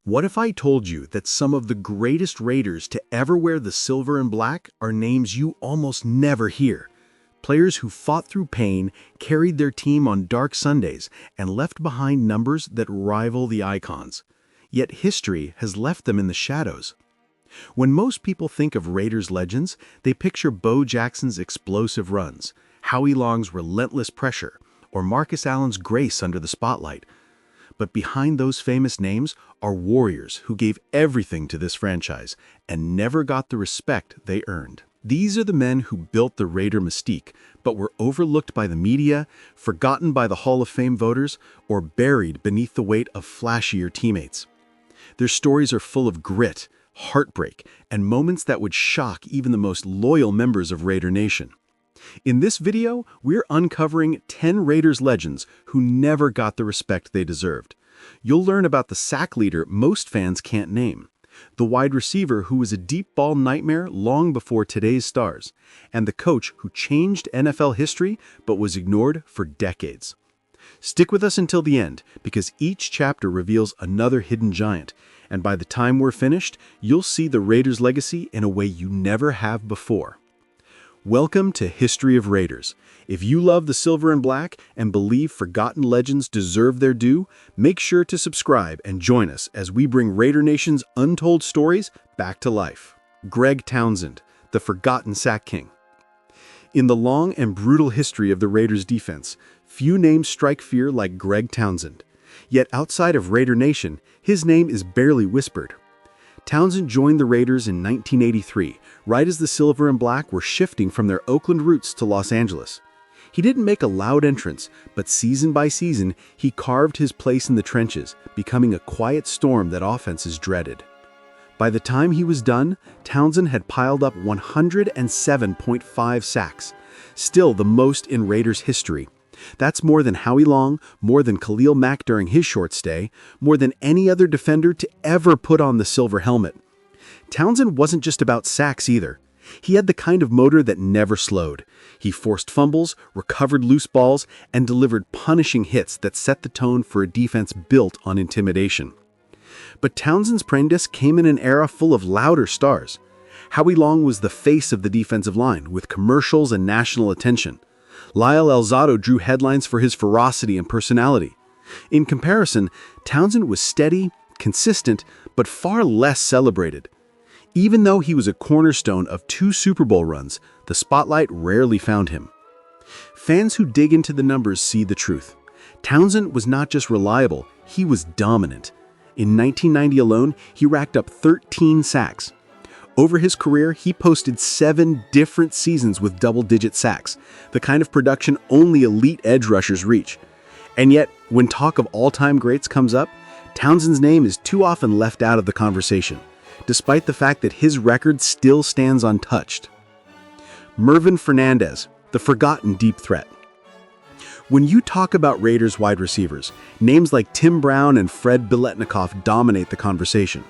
What if I told you that some of the greatest Raiders to ever wear the silver and black are names you almost never hear? Players who fought through pain, carried their team on dark Sundays, and left behind numbers that rival the icons. Yet history has left them in the shadows. When most people think of Raiders legends, they picture Bo Jackson's explosive runs, Howie Long's relentless pressure, or Marcus Allen's grace under the spotlight. But behind those famous names are warriors who gave everything to this franchise and never got the respect they earned. These are the men who built the Raider mystique, but were overlooked by the media, forgotten by the Hall of Fame voters, or buried beneath the weight of flashier teammates. Their stories are full of grit, heartbreak, and moments that would shock even the most loyal members of Raider Nation. In this video, we're uncovering 10 Raiders legends who never got the respect they deserved. You'll learn about the sack leader most fans can't name, the wide receiver who was a deep ball nightmare long before today's stars, and the coach who changed NFL history but was ignored for decades. Stick with us until the end, because each chapter reveals another hidden giant, and by the time we're finished, you'll see the Raiders' legacy in a way you never have before. Welcome to History of Raiders. If you love the silver and black and believe forgotten legends deserve their due, make sure to subscribe and join us as we bring Raider Nation's untold stories back to life. Greg Townsend, the forgotten sack king. In the long and brutal history of the Raiders' defense, few names strike fear like Greg Townsend. Yet outside of Raider Nation, his name is barely whispered. Townsend joined the Raiders in 1983, right as the silver and black were shifting from their Oakland roots to Los Angeles. He didn't make a loud entrance, but season by season, he carved his place in the trenches, becoming a quiet storm that offenses dreaded. By the time he was done, Townsend had piled up 107.5 sacks, still the most in Raiders history. That's more than Howie Long, more than Khalil Mack during his short stay, more than any other defender to ever put on the silver helmet. Townsend wasn't just about sacks either. He had the kind of motor that never slowed. He forced fumbles, recovered loose balls, and delivered punishing hits that set the tone for a defense built on intimidation. But Townsend's prowess came in an era full of louder stars. Howie Long was the face of the defensive line, with commercials and national attention. Lyle Elzado drew headlines for his ferocity and personality. In comparison, Townsend was steady, consistent, but far less celebrated. Even though he was a cornerstone of 2 Super Bowl runs, the spotlight rarely found him. Fans who dig into the numbers see the truth. Townsend was not just reliable, he was dominant. In 1990 alone, he racked up 13 sacks. Over his career, he posted 7 different seasons with double-digit sacks, the kind of production only elite edge rushers reach. And yet, when talk of all-time greats comes up, Townsend's name is too often left out of the conversation, despite the fact that his record still stands untouched. Mervyn Fernandez, the forgotten deep threat. When you talk about Raiders wide receivers, names like Tim Brown and Fred Biletnikoff dominate the conversation.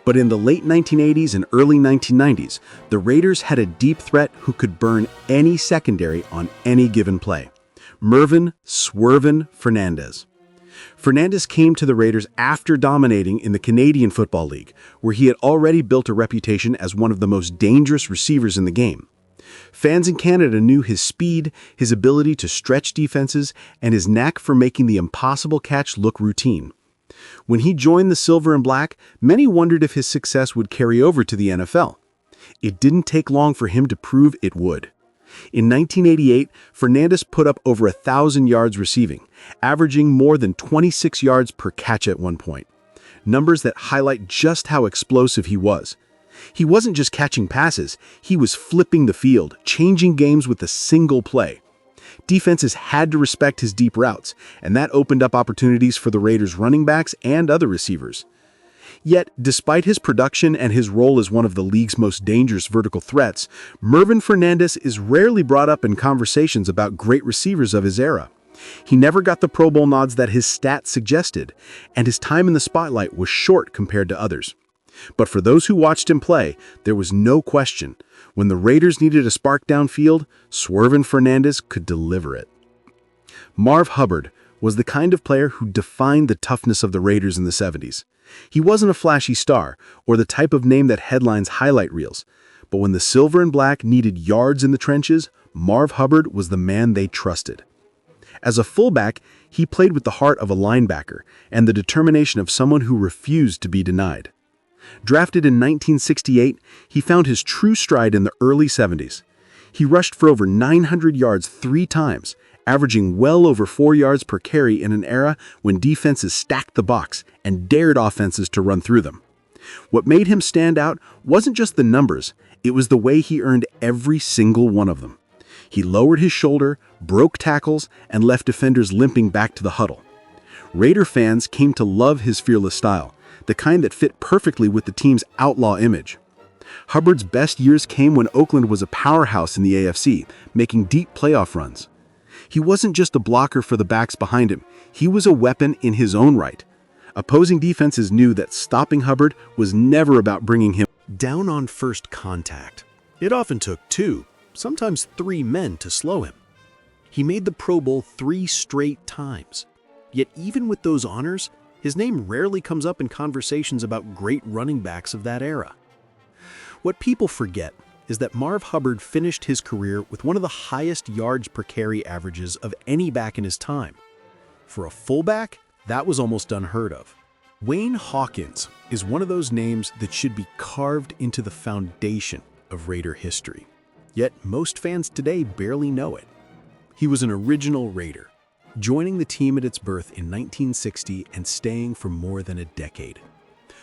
But in the late 1980s and early 1990s, the Raiders had a deep threat who could burn any secondary on any given play. Mervyn "Swervin" Fernandez. Fernandez came to the Raiders after dominating in the Canadian Football League, where he had already built a reputation as one of the most dangerous receivers in the game. Fans in Canada knew his speed, his ability to stretch defenses, and his knack for making the impossible catch look routine. When he joined the silver and black, many wondered if his success would carry over to the NFL. It didn't take long for him to prove it would. In 1988, Fernandez put up over 1,000 yards receiving, averaging more than 26 yards per catch at one point. Numbers that highlight just how explosive he was. He wasn't just catching passes, he was flipping the field, changing games with a single play. Defenses had to respect his deep routes, and that opened up opportunities for the Raiders' running backs and other receivers. Yet, despite his production and his role as one of the league's most dangerous vertical threats, Mervyn Fernandez is rarely brought up in conversations about great receivers of his era. He never got the Pro Bowl nods that his stats suggested, and his time in the spotlight was short compared to others. But for those who watched him play, there was no question. When the Raiders needed a spark downfield, Swervin Fernandez could deliver it. Marv Hubbard, was the kind of player who defined the toughness of the Raiders in the 70s. He wasn't a flashy star or the type of name that headlines highlight reels, but when the silver and black needed yards in the trenches, Marv Hubbard was the man they trusted. As a fullback, he played with the heart of a linebacker and the determination of someone who refused to be denied. Drafted in 1968, he found his true stride in the early 70s. He rushed for over 900 yards 3 times, averaging well over 4 yards per carry in an era when defenses stacked the box and dared offenses to run through them. What made him stand out wasn't just the numbers, it was the way he earned every single one of them. He lowered his shoulder, broke tackles, and left defenders limping back to the huddle. Raider fans came to love his fearless style, the kind that fit perfectly with the team's outlaw image. Hubbard's best years came when Oakland was a powerhouse in the AFC, making deep playoff runs. He wasn't just a blocker for the backs behind him, he was a weapon in his own right. Opposing defenses knew that stopping Hubbard was never about bringing him down on first contact. It often took 2, sometimes 3 men to slow him. He made the Pro Bowl 3 straight times. Yet even with those honors, his name rarely comes up in conversations about great running backs of that era. What people forget is that Marv Hubbard finished his career with one of the highest yards per carry averages of any back in his time. For a fullback, that was almost unheard of. Wayne Hawkins is one of those names that should be carved into the foundation of Raider history. Yet most fans today barely know it. He was an original Raider, joining the team at its birth in 1960 and staying for more than a decade.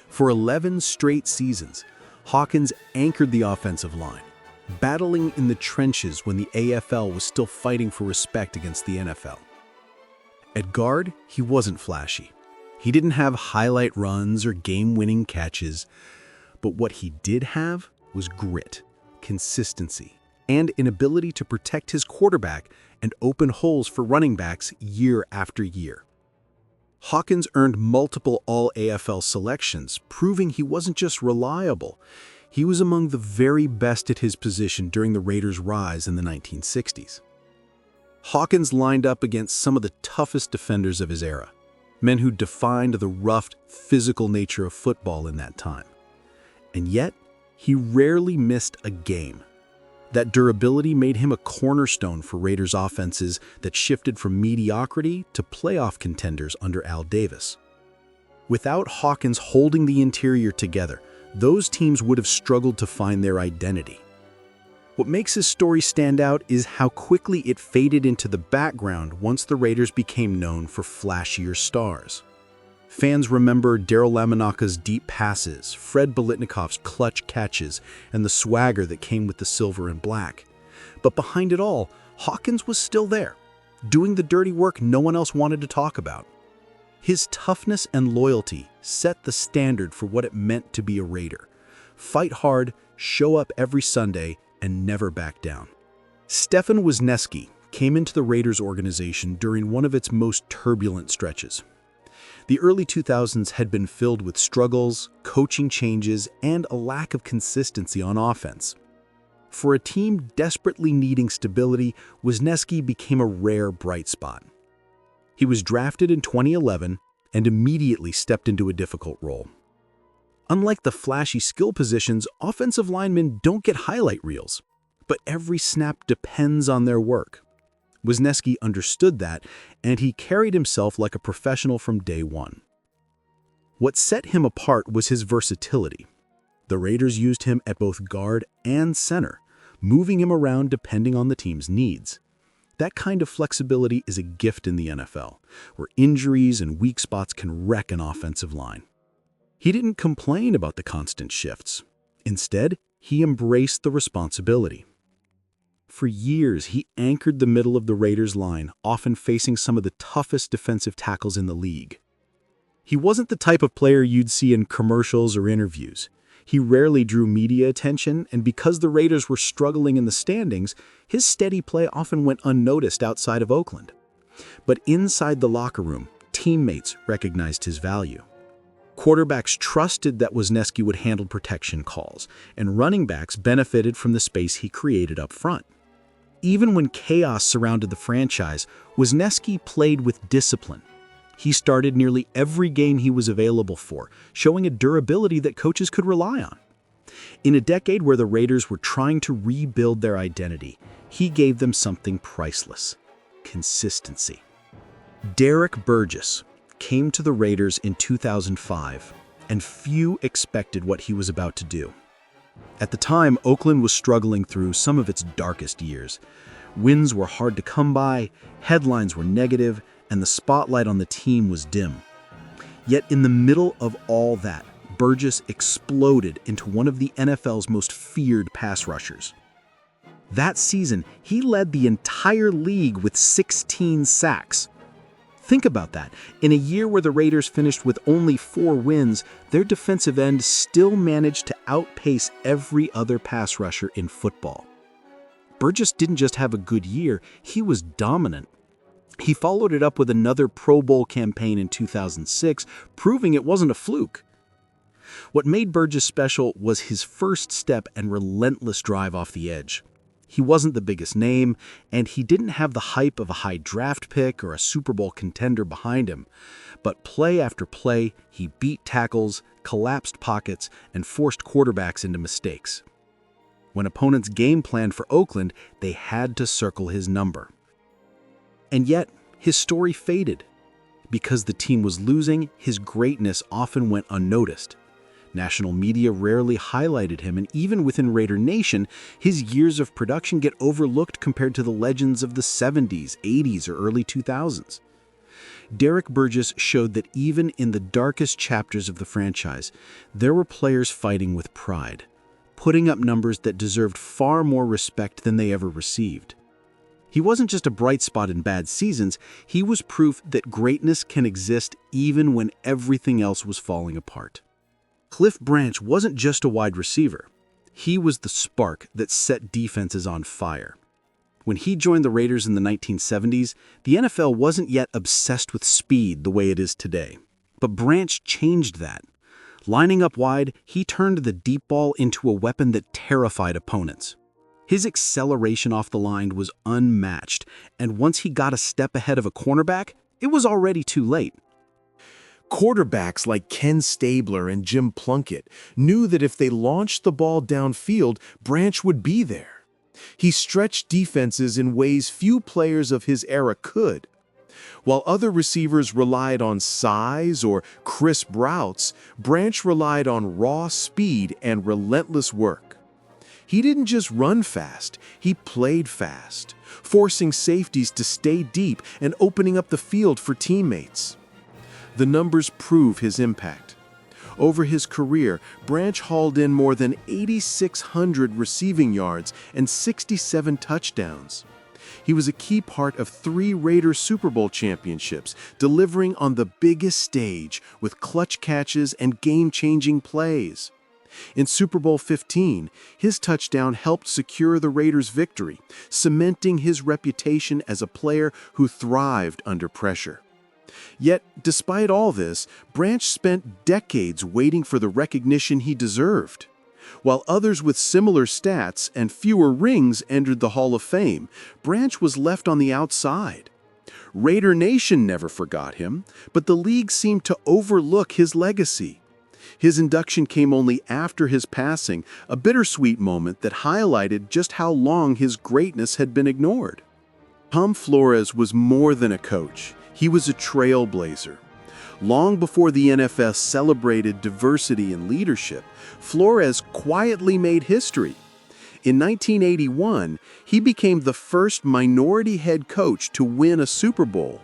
For 11 straight seasons, Hawkins anchored the offensive line, battling in the trenches when the AFL was still fighting for respect against the NFL. At guard, he wasn't flashy. He didn't have highlight runs or game-winning catches, but what he did have was grit, consistency, and an ability to protect his quarterback and open holes for running backs year after year. Hawkins earned multiple All-AFL selections, proving he wasn't just reliable. He was among the very best at his position during the Raiders' rise in the 1960s. Hawkins lined up against some of the toughest defenders of his era, men who defined the rough, physical nature of football in that time. And yet, he rarely missed a game. That durability made him a cornerstone for Raiders offenses that shifted from mediocrity to playoff contenders under Al Davis. Without Hawkins holding the interior together, those teams would have struggled to find their identity. What makes his story stand out is how quickly it faded into the background once the Raiders became known for flashier stars. Fans remember Darryl Laminaka's deep passes, Fred Biletnikov's clutch catches, and the swagger that came with the silver and black. But behind it all, Hawkins was still there, doing the dirty work no one else wanted to talk about. His toughness and loyalty set the standard for what it meant to be a Raider. Fight hard, show up every Sunday, and never back down. Stefan Wisniewski came into the Raiders organization during one of its most turbulent stretches. The early 2000s had been filled with struggles, coaching changes, and a lack of consistency on offense. For a team desperately needing stability, Wisniewski became a rare bright spot. He was drafted in 2011 and immediately stepped into a difficult role. Unlike the flashy skill positions, offensive linemen don't get highlight reels, but every snap depends on their work. Wisniewski understood that, and he carried himself like a professional from day one. What set him apart was his versatility. The Raiders used him at both guard and center, moving him around depending on the team's needs. That kind of flexibility is a gift in the NFL, where injuries and weak spots can wreck an offensive line. He didn't complain about the constant shifts. Instead, he embraced the responsibility. For years, he anchored the middle of the Raiders' line, often facing some of the toughest defensive tackles in the league. He wasn't the type of player you'd see in commercials or interviews. He rarely drew media attention, and because the Raiders were struggling in the standings, his steady play often went unnoticed outside of Oakland. But inside the locker room, teammates recognized his value. Quarterbacks trusted that Wisniewski would handle protection calls, and running backs benefited from the space he created up front. Even when chaos surrounded the franchise, Wisniewski played with discipline. He started nearly every game he was available for, showing a durability that coaches could rely on. In a decade where the Raiders were trying to rebuild their identity, he gave them something priceless: consistency. Derek Burgess came to the Raiders in 2005, and few expected what he was about to do. At the time, Oakland was struggling through some of its darkest years. Wins were hard to come by, headlines were negative, and the spotlight on the team was dim. Yet in the middle of all that, Burgess exploded into one of the NFL's most feared pass rushers. That season, he led the entire league with 16 sacks. Think about that. In a year where the Raiders finished with only 4 wins, their defensive end still managed to outpace every other pass rusher in football. Burgess didn't just have a good year, he was dominant. He followed it up with another Pro Bowl campaign in 2006, proving it wasn't a fluke. What made Burgess special was his first step and relentless drive off the edge. He wasn't the biggest name, and he didn't have the hype of a high draft pick or a Super Bowl contender behind him. But play after play, he beat tackles, collapsed pockets, and forced quarterbacks into mistakes. When opponents game planned for Oakland, they had to circle his number. And yet, his story faded. Because the team was losing, his greatness often went unnoticed. National media rarely highlighted him, and even within Raider Nation, his years of production get overlooked compared to the legends of the 70s, 80s, or early 2000s. Derek Burgess showed that even in the darkest chapters of the franchise, there were players fighting with pride, putting up numbers that deserved far more respect than they ever received. He wasn't just a bright spot in bad seasons, he was proof that greatness can exist even when everything else was falling apart. Cliff Branch wasn't just a wide receiver. He was the spark that set defenses on fire. When he joined the Raiders in the 1970s, the NFL wasn't yet obsessed with speed the way it is today. But Branch changed that. Lining up wide, he turned the deep ball into a weapon that terrified opponents. His acceleration off the line was unmatched, and once he got a step ahead of a cornerback, it was already too late. Quarterbacks like Ken Stabler and Jim Plunkett knew that if they launched the ball downfield, Branch would be there. He stretched defenses in ways few players of his era could. While other receivers relied on size or crisp routes, Branch relied on raw speed and relentless work. He didn't just run fast, he played fast, forcing safeties to stay deep and opening up the field for teammates. The numbers prove his impact. Over his career, Branch hauled in more than 8,600 receiving yards and 67 touchdowns. He was a key part of 3 Raiders Super Bowl championships, delivering on the biggest stage with clutch catches and game-changing plays. In Super Bowl 15, his touchdown helped secure the Raiders' victory, cementing his reputation as a player who thrived under pressure. Yet, despite all this, Branch spent decades waiting for the recognition he deserved. While others with similar stats and fewer rings entered the Hall of Fame, Branch was left on the outside. Raider Nation never forgot him, but the league seemed to overlook his legacy. His induction came only after his passing, a bittersweet moment that highlighted just how long his greatness had been ignored. Tom Flores was more than a coach. He was a trailblazer. Long before the NFL celebrated diversity and leadership, Flores quietly made history. In 1981, he became the first minority head coach to win a Super Bowl.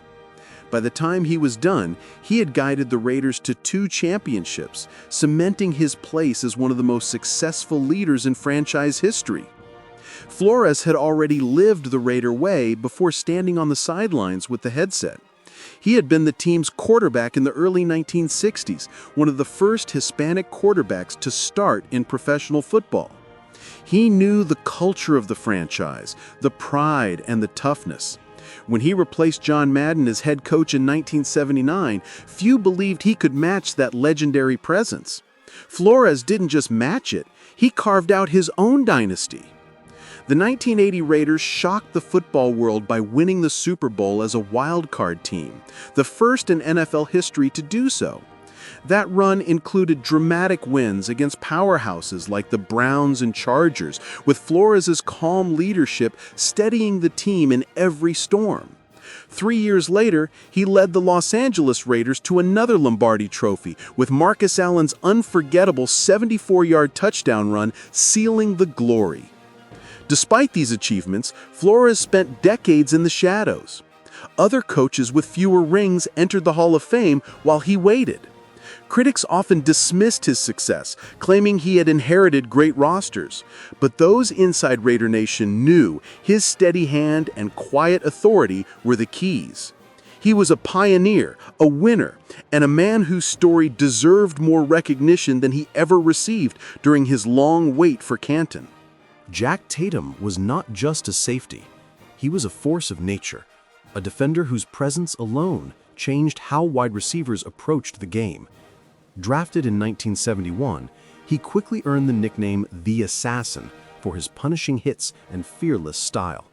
By the time he was done, he had guided the Raiders to 2 championships, cementing his place as one of the most successful leaders in franchise history. Flores had already lived the Raider way before standing on the sidelines with the headset. He had been the team's quarterback in the early 1960s, one of the first Hispanic quarterbacks to start in professional football. He knew the culture of the franchise, the pride and the toughness. When he replaced John Madden as head coach in 1979, few believed he could match that legendary presence. Flores didn't just match it, he carved out his own dynasty. The 1980 Raiders shocked the football world by winning the Super Bowl as a wild card team, the first in NFL history to do so. That run included dramatic wins against powerhouses like the Browns and Chargers, with Flores' calm leadership steadying the team in every storm. 3 years later, he led the Los Angeles Raiders to another Lombardi trophy, with Marcus Allen's unforgettable 74-yard touchdown run sealing the glory. Despite these achievements, Flores spent decades in the shadows. Other coaches with fewer rings entered the Hall of Fame while he waited. Critics often dismissed his success, claiming he had inherited great rosters. But those inside Raider Nation knew his steady hand and quiet authority were the keys. He was a pioneer, a winner, and a man whose story deserved more recognition than he ever received during his long wait for Canton. Jack Tatum was not just a safety. He was a force of nature, a defender whose presence alone changed how wide receivers approached the game. Drafted in 1971, he quickly earned the nickname The Assassin for his punishing hits and fearless style.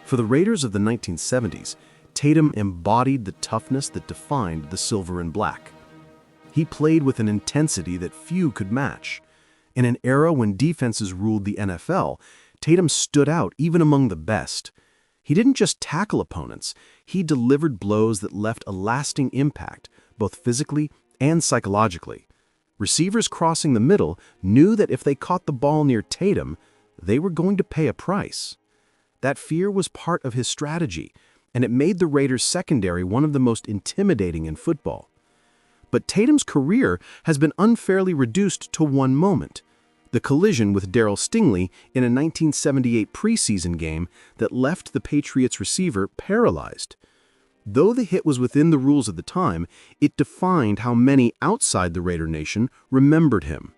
For the Raiders of the 1970s, Tatum embodied the toughness that defined the silver and black. He played with an intensity that few could match. In an era when defenses ruled the NFL, Tatum stood out even among the best. He didn't just tackle opponents, he delivered blows that left a lasting impact, both physically and psychologically. Receivers crossing the middle knew that if they caught the ball near Tatum, they were going to pay a price. That fear was part of his strategy, and it made the Raiders' secondary one of the most intimidating in football. But Tatum's career has been unfairly reduced to one moment: the collision with Darryl Stingley in a 1978 preseason game that left the Patriots receiver paralyzed. Though the hit was within the rules of the time, it defined how many outside the Raider Nation remembered him.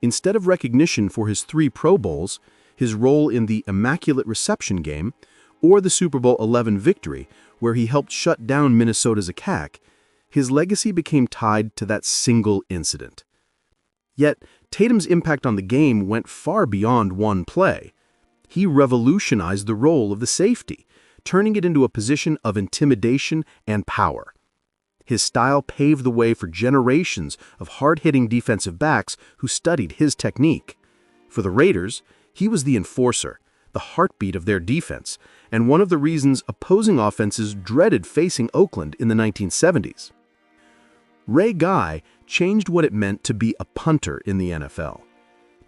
Instead of recognition for his 3 Pro Bowls, his role in the Immaculate Reception game, or the Super Bowl XI victory, where he helped shut down Minnesota's attack, his legacy became tied to that single incident. Yet, Tatum's impact on the game went far beyond one play. He revolutionized the role of the safety, turning it into a position of intimidation and power. His style paved the way for generations of hard-hitting defensive backs who studied his technique. For the Raiders, he was the enforcer, the heartbeat of their defense, and one of the reasons opposing offenses dreaded facing Oakland in the 1970s. Ray Guy changed what it meant to be a punter in the NFL.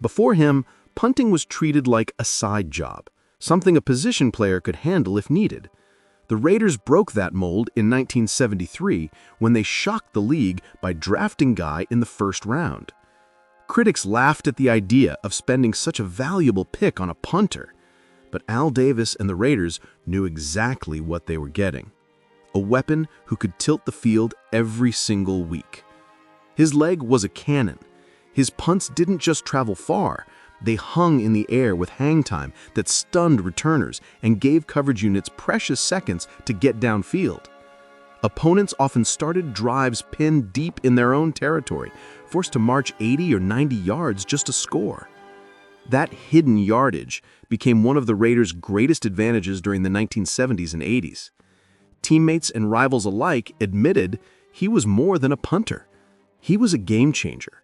Before him, punting was treated like a side job, something a position player could handle if needed. The Raiders broke that mold in 1973 when they shocked the league by drafting Guy in the first round. Critics laughed at the idea of spending such a valuable pick on a punter, but Al Davis and the Raiders knew exactly what they were getting: a weapon who could tilt the field every single week. His leg was a cannon. His punts didn't just travel far, they hung in the air with hang time that stunned returners and gave coverage units precious seconds to get downfield. Opponents often started drives pinned deep in their own territory, forced to march 80 or 90 yards just to score. That hidden yardage became one of the Raiders' greatest advantages during the 1970s and 80s. Teammates and rivals alike admitted he was more than a punter. He was a game changer.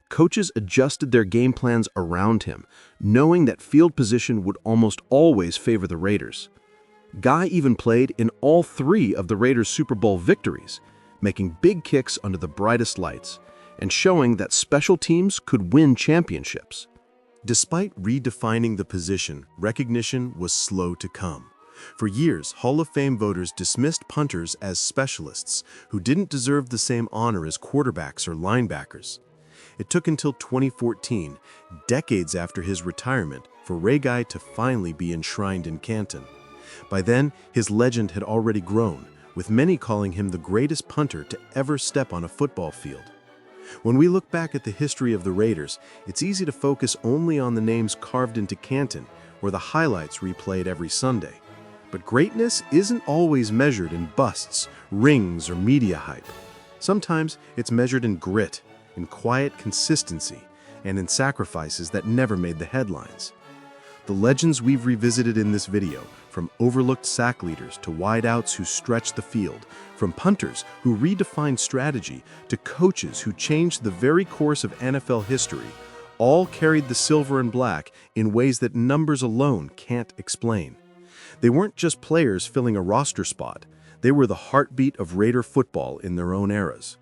Coaches adjusted their game plans around him, knowing that field position would almost always favor the Raiders. Guy even played in all 3 of the Raiders' Super Bowl victories, making big kicks under the brightest lights, and showing that special teams could win championships. Despite redefining the position, recognition was slow to come. For years, Hall of Fame voters dismissed punters as specialists who didn't deserve the same honor as quarterbacks or linebackers. It took until 2014, decades after his retirement, for Ray Guy to finally be enshrined in Canton. By then, his legend had already grown, with many calling him the greatest punter to ever step on a football field. When we look back at the history of the Raiders, it's easy to focus only on the names carved into Canton, or the highlights replayed every Sunday. But greatness isn't always measured in busts, rings, or media hype. Sometimes it's measured in grit, in quiet consistency, and in sacrifices that never made the headlines. The legends we've revisited in this video, from overlooked sack leaders to wideouts who stretched the field, from punters who redefined strategy to coaches who changed the very course of NFL history, all carried the silver and black in ways that numbers alone can't explain. They weren't just players filling a roster spot. They were the heartbeat of Raider football in their own eras.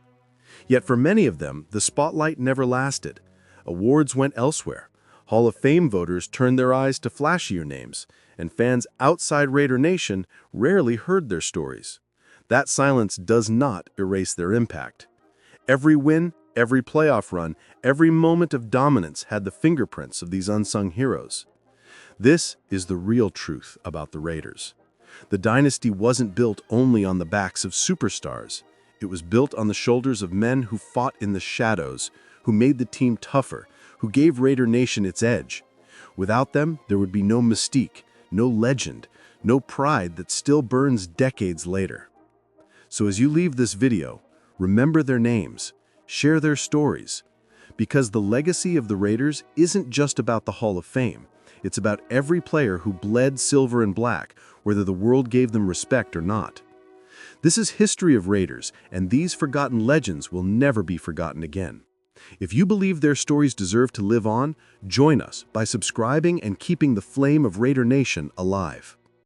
Yet for many of them, the spotlight never lasted. Awards went elsewhere. Hall of Fame voters turned their eyes to flashier names, and fans outside Raider Nation rarely heard their stories. That silence does not erase their impact. Every win, every playoff run, every moment of dominance had the fingerprints of these unsung heroes. This is the real truth about the Raiders. The dynasty wasn't built only on the backs of superstars. It was built on the shoulders of men who fought in the shadows, who made the team tougher, who gave Raider Nation its edge. Without them, there would be no mystique, no legend, no pride that still burns decades later. So as you leave this video, remember their names, share their stories, because the legacy of the Raiders isn't just about the Hall of Fame. It's about every player who bled silver and black, whether the world gave them respect or not. This is history of Raiders, and these forgotten legends will never be forgotten again. If you believe their stories deserve to live on, join us by subscribing and keeping the flame of Raider Nation alive.